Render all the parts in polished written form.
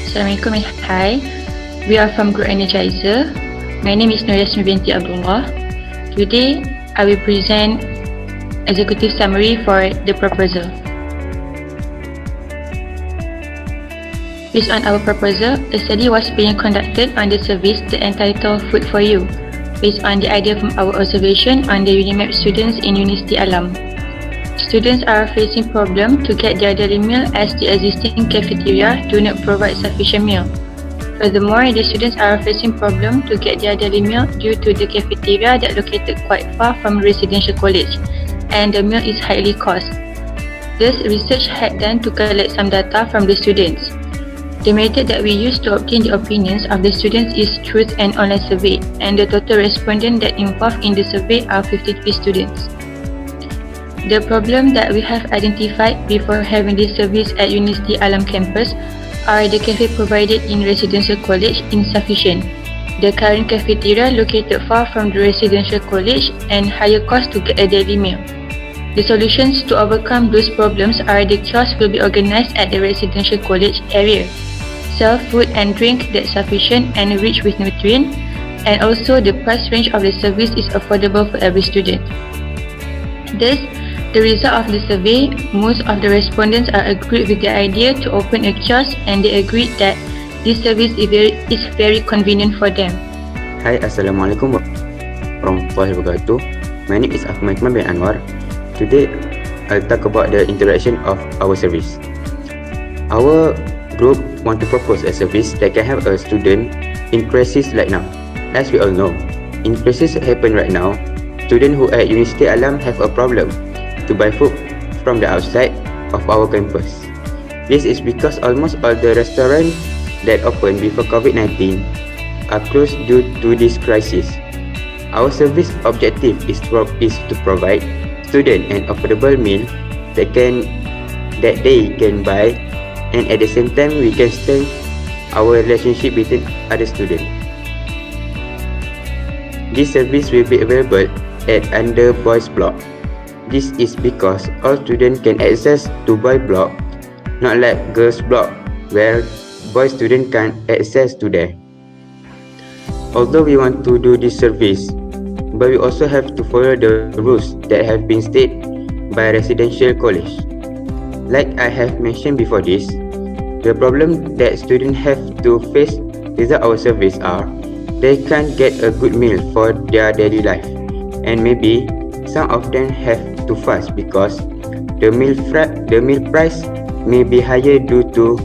Assalamualaikum and hi. We are from Group Energizer. My name is nourished binti ABDULLAH. Today, I will present executive summary for the proposal. Based on our proposal, a study was being conducted on the service that entitled Food for You, based on the idea from our observation on the UNIMAP students in University Alam. Students are facing problem to get their daily meal as the existing cafeteria do not provide sufficient meal. Furthermore, the students are facing problem to get their daily meal due to the cafeteria that located quite far from residential college, and the meal is highly cost. This research had done to collect some data from the students. The method that we use to obtain the opinions of the students is truth and online survey, and the total respondents that involved in the survey are 53 students. The problem that we have identified before having this service at University Alam campus are the cafe provided in residential college insufficient, the current cafeteria located far from the residential college, and higher cost to get a daily meal. The solutions to overcome those problems are the kiosks will be organized at the residential college area, sell food and drink that's sufficient and rich with nutrients, and also the price range of the service is affordable for every student. Thus, the result of the survey, most of the respondents are agreed with the idea to open a kiosk, and they agreed that this service is very convenient for them. Hai, Assalamualaikum warahmatullahi wabarakatuh. My name is AQMAR bin ANUAR. Today, I'll talk about the interaction of our service. Our group want to propose a service that can help a student in crisis like now. As we all know, in crisis happen right now, students who at University Alam have a problem to buy food from the outside of our campus. This is because almost all the restaurants that opened before COVID-19 are closed due to this crisis. Our service objective is to provide students an affordable meal that they can buy, and at the same time we can strengthen our relationship between other students. This service will be available at under boys block. This is because all students can access to boy block, not like girls block where boy students can't access to there. Although we want to do this service, but we also have to follow the rules that have been stated by residential college. Like I have mentioned before this, the problem that students have to face without our service are they can't get a good meal for their daily life, and maybe some of them have to fast because the meal price may be higher due to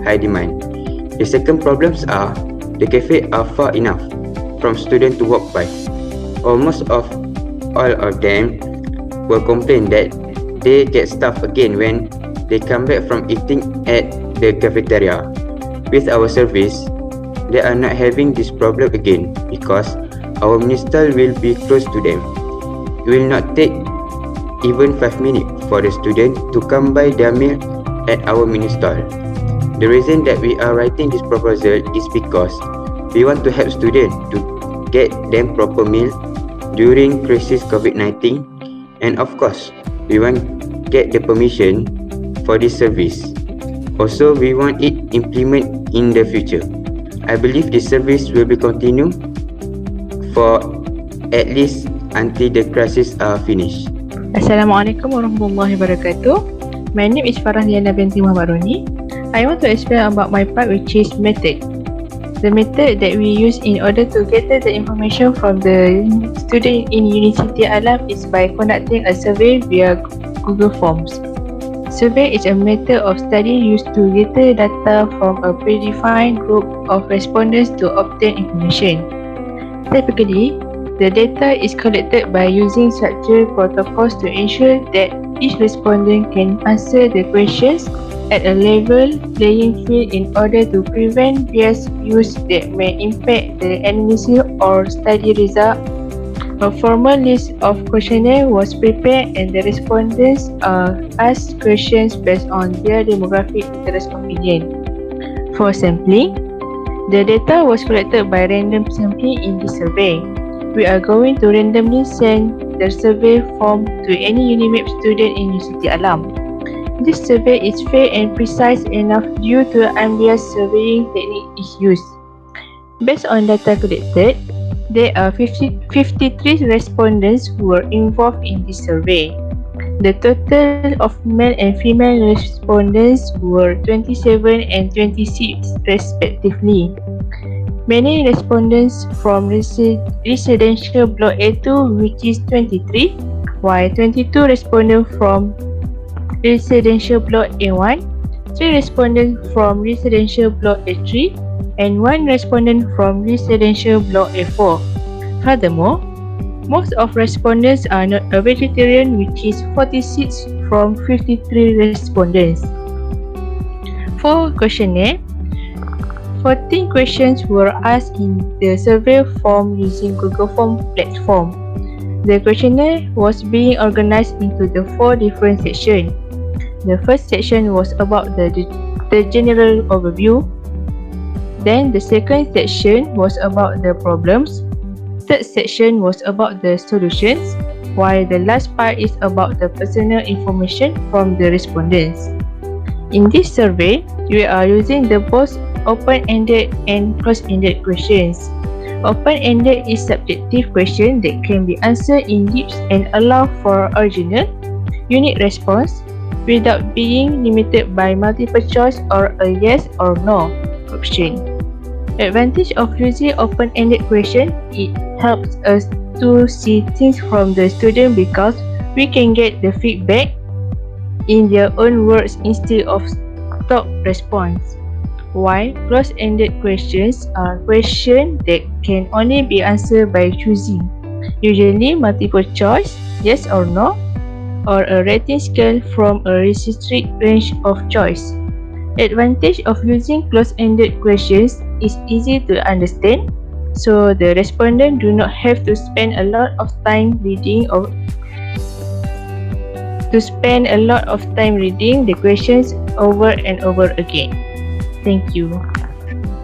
high demand. The second problems are the cafe are far enough from students to walk by. Almost all of them will complain that they get stuffed again when they come back from eating at the cafeteria. With our service, they are not having this problem again because our mini stall will be close to them. It will not take even 5 minutes for the student to come buy their meal at our mini stall. The reason that we are writing this proposal is because we want to help students to get them proper meal during crisis COVID-19, and of course, we want get the permission for this service. Also, we want it implement in the future. I believe this service will be continued for at least until the crisis are finished. Assalamualaikum warahmatullahi wabarakatuh. My name is FARAH binti RONI. I want to explain about my part, which is method. The method that we use in order to gather the information from the student in University Alam is by conducting a survey via Google Forms. Survey is a method of study used to gather data from a predefined group of respondents to obtain information. Typically, the data is collected by using structured protocols to ensure that each respondent can answer the questions at a level playing field in order to prevent biased views that may impact the analysis or study result. A formal list of questionnaire was prepared, and the respondents are asked questions based on their demographic interest opinion. For sampling, the data was collected by random sampling in this survey. We are going to randomly send the survey form to any UNIMAP student in University Alam. this survey is fair and precise enough due to ambiguous surveying technique is used. Based on data collected, there are 53 respondents who were involved in this survey. The total of male and female respondents were 27 and 26 respectively. Many respondents from residential block A2, which is 23, while 22 respondents from residential block A1, 3 respondents from residential block A3, and 1 respondent from residential block A4. Furthermore, most of respondents are not a vegetarian, which is 46 from 53 respondents. For questionnaire, 14 questions were asked in the survey form using Google Form platform. The questionnaire was being organized into the 4 different sections. The first section was about the general overview. Then the second section was about the problems. Third section was about the solutions, while the last part is about the personal information from the respondents. In this survey, we are using the both open-ended and closed-ended questions. Open-ended is subjective question that can be answered in depth and allow for original, unique response without being limited by multiple choice or a yes or no option. Advantage of using open-ended question, it helps us to see things from the student because we can get the feedback in their own words instead of stock response. While closed-ended questions are questions that can only be answered by choosing, usually multiple choice, yes or no, or a rating scale from a restricted range of choice. Advantage of using closed-ended questions is easy to understand, so the respondent do not have to spend a lot of time reading the questions over and over again. Thank you.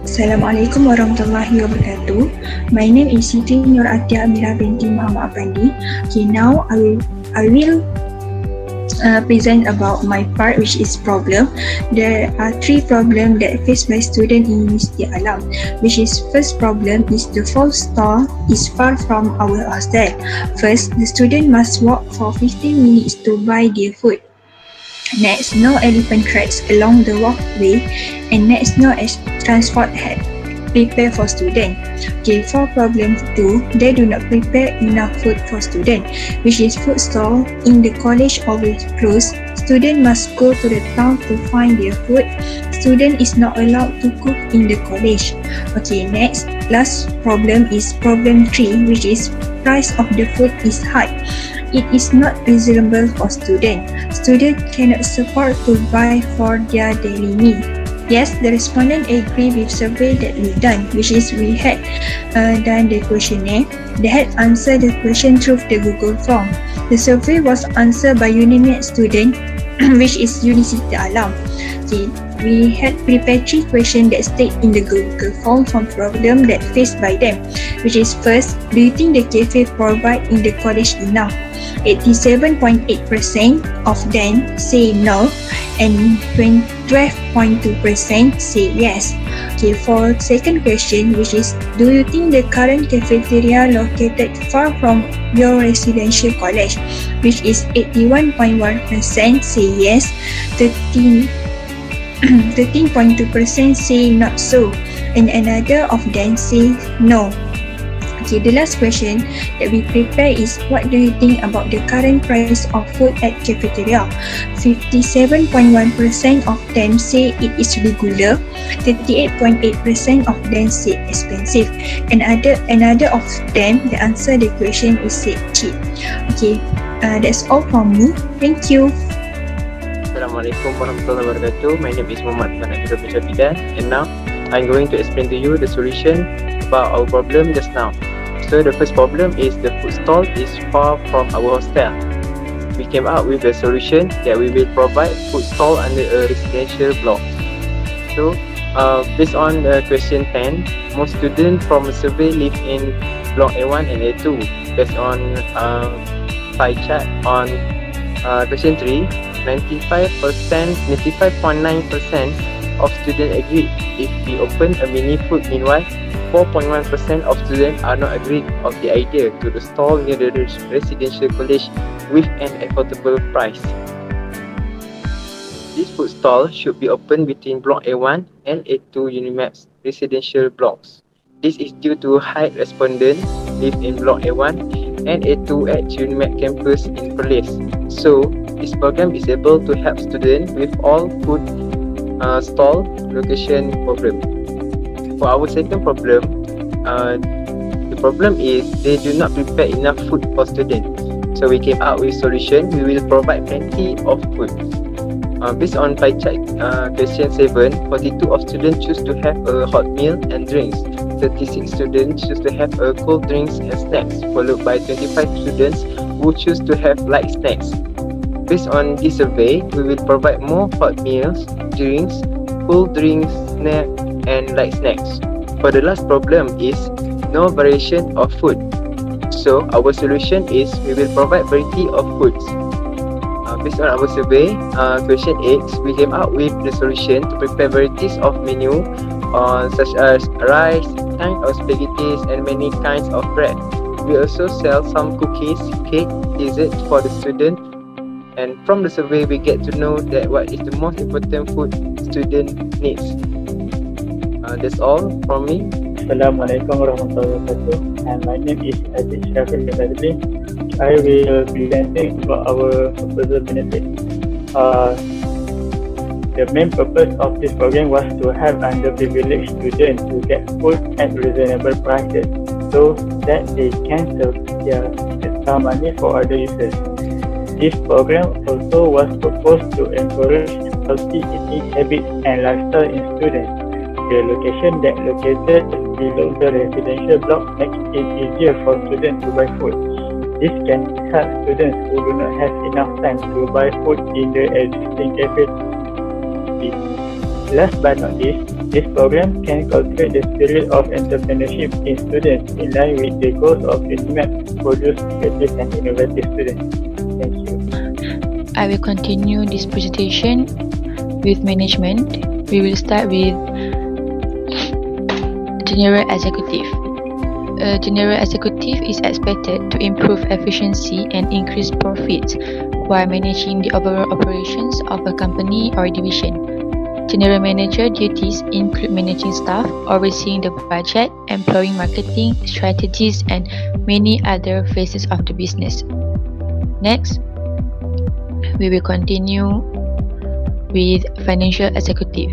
Assalamualaikum warahmatullahi wabarakatuh. My name is SITI Nur ATIYAH AMIRAH binti Muhammad APANDI. Okay, now I will present about my part, which is problem. There are 3 problems that faced by students in Universiti Alam, which is first problem is the food stall is far from our hostel. First, the student must walk for 15 minutes to buy their food. Next, no elephant tracks along the walkway, and next, no transport had prepared for student. Okay, for problem 2, they do not prepare enough food for student, which is food stall in the college always closed. Student must go to the town to find their food. Student is not allowed to cook in the college. Okay, next, last problem is problem 3, which is price of the food is high. It is not reasonable for student. Student cannot support to buy for their daily need. Yes, the respondent agree with survey that we done, which is we had done the questionnaire. They had answered the question through the Google form. The survey was answered by Unimed student, which is Universiti Alam. Okay, we had prepared 3 questions that state in the Google form from problem that faced by them, which is first, do you think the cafe provide in the college enough? 87.8% of them say no, and 12.2% say yes. Okay, for second question, which is, do you think the current cafeteria located far from your residential college? Which is 81.1% say yes, 13.2% say not so, and another of them say no. Okay, the last question that we prepare is, what do you think about the current price of food at cafeteria? 57.1% of them say it is regular, 38.8% of them say expensive, and another of them, the answer the question is say cheap. Okay, that's all from me. Thank you. Assalamualaikum warahmatullahi wabarakatuh. My name is Muhammad SHAFIDAN, and now I'm going to explain to you the solution about our problem just now. So the first problem is the food stall is far from our hostel. We came up with a solution that we will provide food stall under a residential block. So based on question 10, most students from a survey live in block A1 and A2. Based on pie chart on question 3, 95.9% of students agreed if we open a mini food. Meanwhile, 4.1% of students are not agreed of the idea to the stall near the residential college with an affordable price. This food stall should be opened between Block A1 and A2 Unimap's residential blocks. This is due to high respondents live in Block A1 and A2 at Unimap campus in Perlis. So, this program is able to help students with all food stall location problem. For our second problem, the problem is they do not prepare enough food for students. So we came up with solution. We will provide plenty of food. Based on pie chart question 7, 42 of students choose to have a hot meal and drinks. 36 students choose to have a cold drinks and snacks, followed by 25 students who choose to have light snacks. Based on this survey, we will provide more hot meals, drinks, cool drinks, snack, and light snacks. For the last problem is no variation of food. So our solution is we will provide variety of foods. Based on our survey, question 8, we came up with the solution to prepare varieties of menu such as rice, kind of spaghettis, and many kinds of bread. We also sell some cookies, cake, dessert for the student. And from the survey, we get to know that what is the most important food student needs. That's all from me. Assalamualaikum warahmatullahi wabarakatuh. And my name is AZID FADZLI. I will be presenting about our proposal benefit. The main purpose of this program was to help underprivileged students to get food at reasonable prices so that they can save their extra money for other uses. This program also was proposed to encourage healthy eating habits and lifestyle in students. The location that located below the residential block makes it easier for students to buy food. This can help students who do not have enough time to buy food in the existing cafe. Last but not least, this program can cultivate the spirit of entrepreneurship in students in line with the goals of UNIMAP to produce creative and innovative students. Thank you. I will continue this presentation with management. We will start with General Executive. General Executive is expected to improve efficiency and increase profits while managing the overall operations of a company or division. General Manager duties include managing staff, overseeing the budget, employing marketing strategies, and many other phases of the business. Next, we will continue with Financial Executive.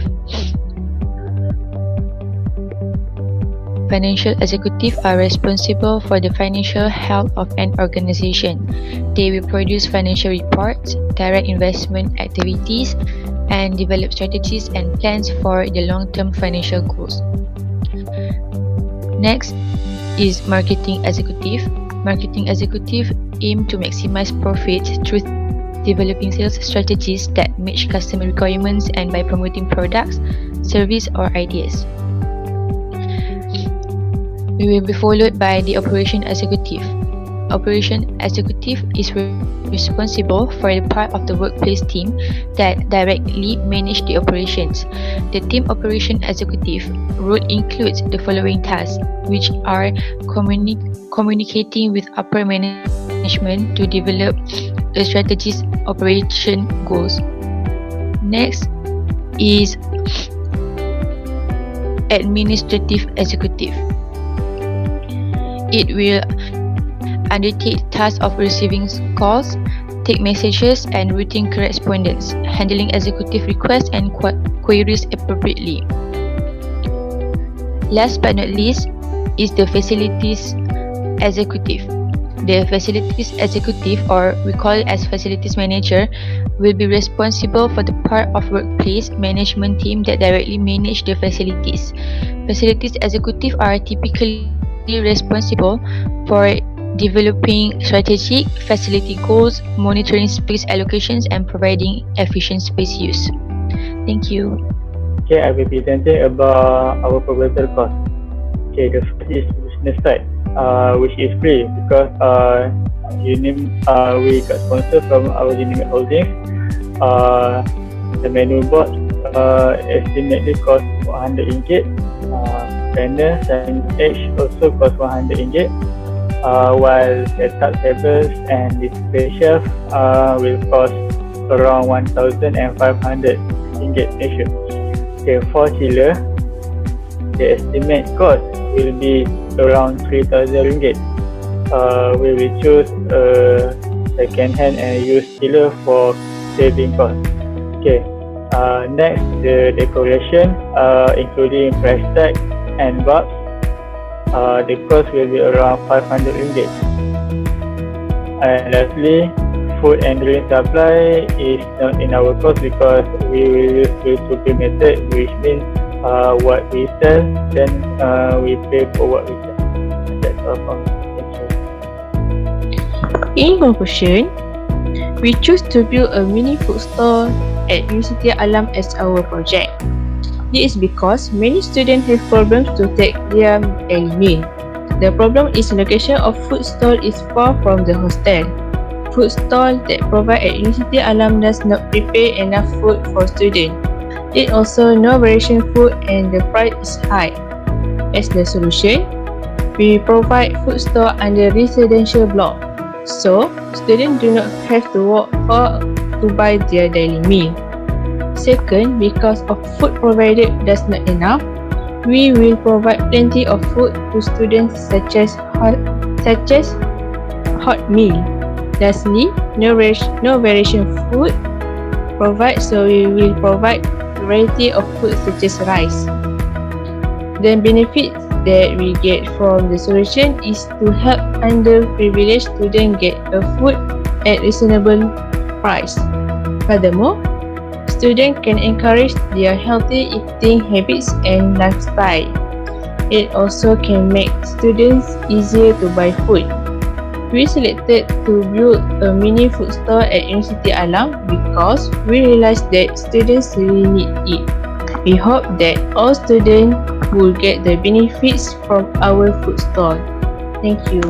Financial executives are responsible for the financial health of an organization. They will produce financial reports, direct investment activities, and develop strategies and plans for the long-term financial goals. Next is Marketing Executive. Marketing executive aim to maximize profits through developing sales strategies that match customer requirements and by promoting products, service, or ideas. We will be followed by the Operation Executive. Operation Executive is responsible for the part of the workplace team that directly manage the operations. The team Operation Executive role includes the following tasks, which are communicating with upper management to develop the strategy's operation goals. Next is Administrative Executive. It will undertake tasks of receiving calls, take messages, and routing correspondence, handling executive requests and queries appropriately. Last but not least is the Facilities Executive. The Facilities Executive, or we call it as Facilities Manager, will be responsible for the part of workplace management team that directly manage the facilities. Facilities Executive are typically responsible for developing strategic facility goals, monitoring space allocations, and providing efficient space use. Thank you. Okay, I will be presenting about our proposal cost. Okay, the first is business side, which is free because we got sponsor from our Unimap Holdings. The menu box estimately cost RM100. Banner signage also cost RM100. While setup tables and display shelf will cost around RM1,500. Okay, for chiller, the estimate cost will be around RM3,000. We will choose a second-hand and used chiller for saving cost. Okay. Next, the decoration, including price tag and bulbs. The cost will be around RM500. And lastly, food and drink supply is not in our cost because we will use the method, which means what we sell, then we pay for what we sell. That's all from me. Thank you. In conclusion, we choose to build a mini food store at University Alam as our project. This is because many students have problems to take their daily meal. The problem is location of food stall is far from the hostel. Food stall that provide at University Alam does not prepare enough food for students. It also no variation food and the price is high. As the solution, we provide food store under residential block, so students do not have to walk far to buy their daily meal. Second, because of food provided does not enough, we will provide plenty of food to students such as hot meal. Lastly, no variation food provide, so we will provide variety of food such as rice. The benefits that we get from the solution is to help underprivileged students get a food at reasonable price. Furthermore, students can encourage their healthy eating habits and lifestyle. It also can make students easier to buy food. We selected to build a mini food store at University Alam because we realized that students really need it. We hope that all students will get the benefits from our food store. Thank you.